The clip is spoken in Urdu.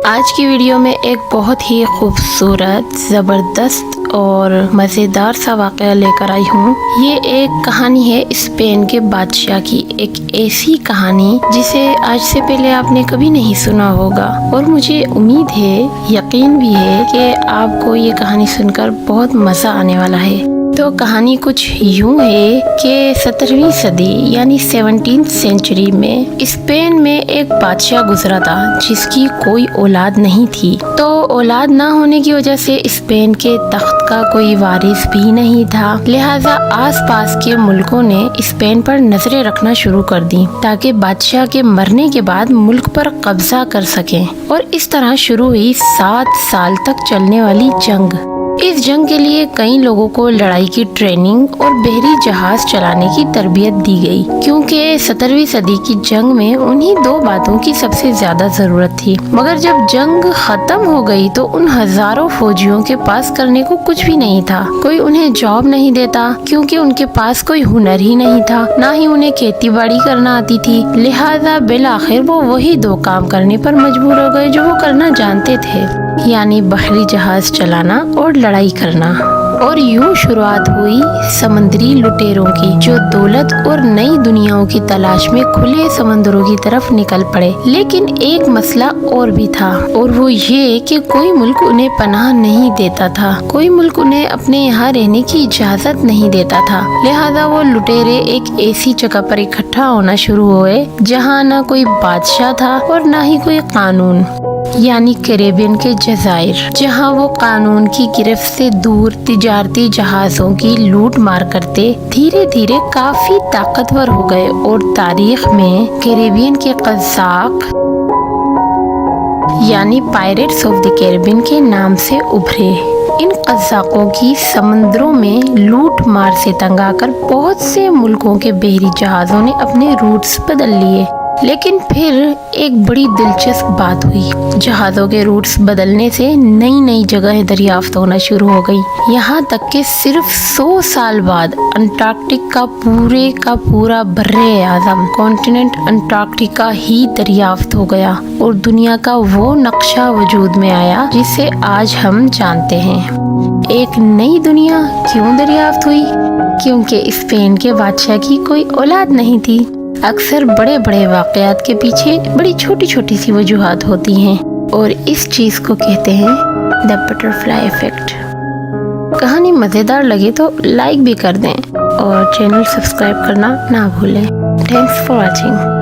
آج کی ویڈیو میں ایک بہت ہی خوبصورت، زبردست اور مزیدار سا واقعہ لے کر آئی ہوں۔ یہ ایک کہانی ہے اسپین کے بادشاہ کی، ایک ایسی کہانی جسے آج سے پہلے آپ نے کبھی نہیں سنا ہوگا، اور مجھے امید ہے، یقین بھی ہے کہ آپ کو یہ کہانی سن کر بہت مزہ آنے والا ہے۔ تو کہانی کچھ یوں ہے کہ 17ویں صدی یعنی 17th سینچری میں اسپین میں ایک بادشاہ گزرا تھا جس کی کوئی اولاد نہیں تھی۔ تو اولاد نہ ہونے کی وجہ سے اسپین کے تخت کا کوئی وارث بھی نہیں تھا، لہٰذا آس پاس کے ملکوں نے اسپین پر نظریں رکھنا شروع کر دی تاکہ بادشاہ کے مرنے کے بعد ملک پر قبضہ کر سکیں، اور اس طرح شروع ہوئی 7 سال تک چلنے والی جنگ۔ اس جنگ کے لیے کئی لوگوں کو لڑائی کی ٹریننگ اور بحری جہاز چلانے کی تربیت دی گئی، کیونکہ 17ویں صدی کی جنگ میں انہی 2 باتوں کی سب سے زیادہ ضرورت تھی۔ مگر جب جنگ ختم ہو گئی تو ان ہزاروں فوجیوں کے پاس کرنے کو کچھ بھی نہیں تھا۔ کوئی انہیں جاب نہیں دیتا کیونکہ ان کے پاس کوئی ہنر ہی نہیں تھا، نہ ہی انہیں کھیتی باڑی کرنا آتی تھی، لہٰذا بالآخر وہ وہی 2 کام کرنے پر مجبور ہو گئے جو وہ کرنا جانتے تھے، یعنی بحری جہاز چلانا اور لڑائی کرنا۔ اور یوں شروعات ہوئی سمندری لٹیروں کی، جو دولت اور نئی دنیاؤں کی تلاش میں کھلے سمندروں کی طرف نکل پڑے۔ لیکن ایک مسئلہ اور بھی تھا، اور وہ یہ کہ کوئی ملک انہیں پناہ نہیں دیتا تھا، کوئی ملک انہیں اپنے یہاں رہنے کی اجازت نہیں دیتا تھا، لہٰذا وہ لٹیرے ایک ایسی جگہ پر اکٹھا ہونا شروع ہوئے جہاں نہ کوئی بادشاہ تھا اور نہ ہی کوئی قانون، یعنی کیریبین کے جزائر، جہاں وہ قانون کی گرفت سے دور تجارتی جہازوں کی لوٹ مار کرتے دھیرے دھیرے کافی طاقتور ہو گئے، اور تاریخ میں کیریبین کے قزاق یعنی پائریٹس آف دی کیریبین کے نام سے ابھرے۔ ان قزاقوں کی سمندروں میں لوٹ مار سے تنگ آ کر بہت سے ملکوں کے بحری جہازوں نے اپنے روٹس بدل لیے۔ لیکن پھر ایک بڑی دلچسپ بات ہوئی، جہازوں کے روٹس بدلنے سے نئی جگہیں دریافت ہونا شروع ہو گئی، یہاں تک کہ صرف 100 سال بعد انٹارکٹک کا پورے کا پورا براعظم کانٹیننٹ انٹارکٹیکا ہی دریافت ہو گیا، اور دنیا کا وہ نقشہ وجود میں آیا جسے آج ہم جانتے ہیں۔ ایک نئی دنیا کیوں دریافت ہوئی؟ کیونکہ اسپین کے بادشاہ کی کوئی اولاد نہیں تھی۔ اکثر بڑے بڑے واقعات کے پیچھے بڑی چھوٹی چھوٹی سی وجوہات ہوتی ہیں، اور اس چیز کو کہتے ہیں دی بٹر فلائی ایفیکٹ۔ کہانی مزیدار لگے تو لائک بھی کر دیں، اور چینل سبسکرائب کرنا نہ بھولیں۔ Thanks for watching.